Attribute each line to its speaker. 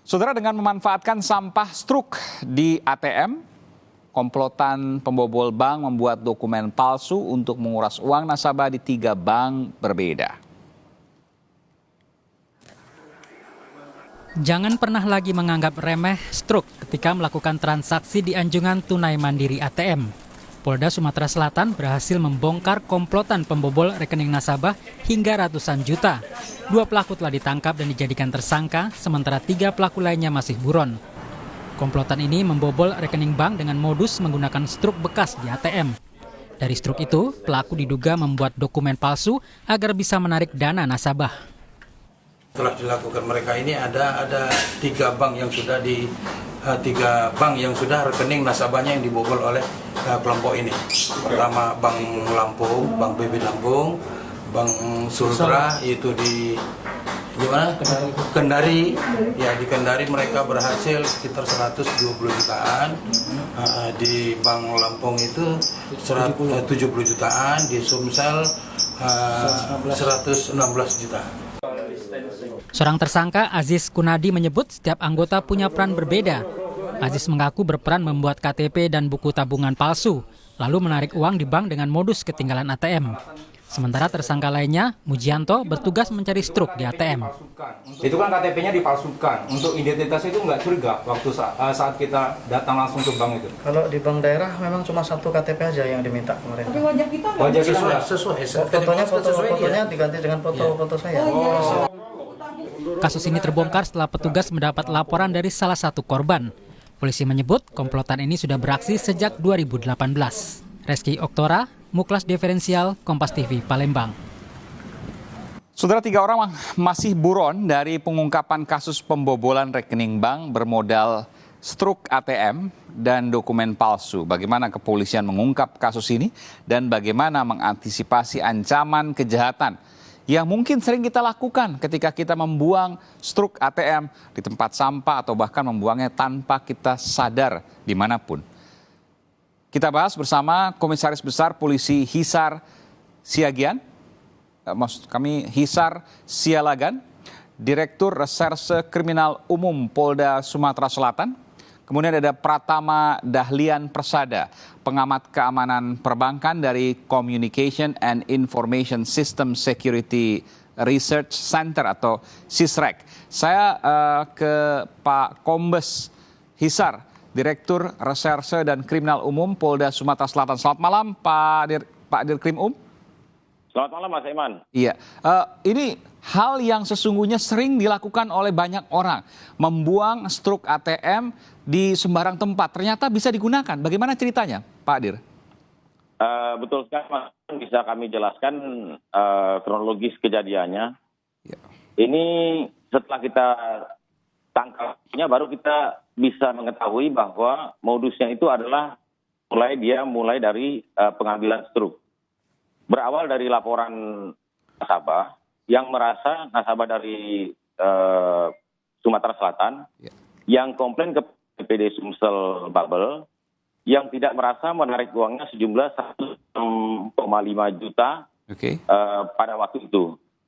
Speaker 1: Saudara, dengan memanfaatkan sampah struk di ATM, komplotan pembobol bank membuat dokumen palsu untuk menguras uang nasabah di 3 bank berbeda.
Speaker 2: Jangan pernah lagi menganggap remeh struk ketika melakukan transaksi di anjungan tunai mandiri ATM. Polda Sumatera Selatan berhasil membongkar komplotan pembobol rekening nasabah hingga ratusan juta. 2 pelaku telah ditangkap dan dijadikan tersangka, sementara 3 pelaku lainnya masih buron. Komplotan ini membobol rekening bank dengan modus menggunakan struk bekas di ATM. Dari struk itu, pelaku diduga membuat dokumen palsu agar bisa menarik dana nasabah.
Speaker 3: Telah dilakukan mereka ini ada 3 bank yang sudah rekening nasabahnya yang dibobol oleh kelompok ini. Pertama Bank Lampung, Bank BB Lampung, Bank Sultra itu di mana? Kendari. Ya, di Kendari mereka berhasil sekitar 120 jutaan. Di Bank Lampung itu 70 jutaan, di Sumsel 116 juta.
Speaker 2: Seorang tersangka, Aziz Kunadi, menyebut setiap anggota punya peran berbeda. Aziz mengaku berperan membuat KTP dan buku tabungan palsu, lalu menarik uang di bank dengan modus ketinggalan ATM. Sementara tersangka lainnya, Mujianto, bertugas mencari struk di ATM.
Speaker 4: Itu kan KTP-nya dipalsukan. Untuk identitas itu nggak curiga waktu saat kita datang langsung ke bank itu?
Speaker 5: Kalau di bank daerah memang cuma 1 KTP aja yang diminta kemarin.
Speaker 6: Tapi wajah kita nggak?
Speaker 4: Wajah
Speaker 3: Sesuai.
Speaker 5: Fotonya diganti dengan foto saya.
Speaker 2: Kasus ini terbongkar setelah petugas mendapat laporan dari salah satu korban. Polisi menyebut komplotan ini sudah beraksi sejak 2018. Reski Oktora, Muklas Diferensial, Kompas TV, Palembang.
Speaker 1: Saudara, 3 orang masih buron dari pengungkapan kasus pembobolan rekening bank bermodal struk ATM dan dokumen palsu. Bagaimana kepolisian mengungkap kasus ini dan bagaimana mengantisipasi ancaman kejahatan yang mungkin sering kita lakukan ketika kita membuang struk ATM di tempat sampah atau bahkan membuangnya tanpa kita sadar dimanapun. Kita bahas bersama Komisaris Besar Polisi Hisar Siagian, Hisar Sialagan, Direktur Reserse Kriminal Umum Polda Sumatera Selatan. Kemudian ada Pratama Dahlian Persada, pengamat keamanan perbankan dari Communication and Information System Security Research Center atau CISREC. Saya ke Pak Kombes Hisar, Direktur Reserse dan Kriminal Umum Polda Sumatera Selatan. Selamat malam Pak Dirkrim
Speaker 7: Selamat malam Mas Iman.
Speaker 1: Iya, ini hal yang sesungguhnya sering dilakukan oleh banyak orang, membuang struk ATM di sembarang tempat. Ternyata bisa digunakan. Bagaimana ceritanya, Pak Dir?
Speaker 7: Betul sekali, Mas. Bisa kami jelaskan kronologis kejadiannya.
Speaker 1: Ya. Ini
Speaker 7: Setelah kita tangkapnya, baru kita bisa mengetahui bahwa modusnya itu adalah mulai dari pengambilan struk. Berawal dari laporan nasabah yang merasa nasabah dari Sumatera Selatan yang komplain ke BPD Sumsel Babel yang tidak merasa menarik uangnya sejumlah 1,5 juta pada waktu itu.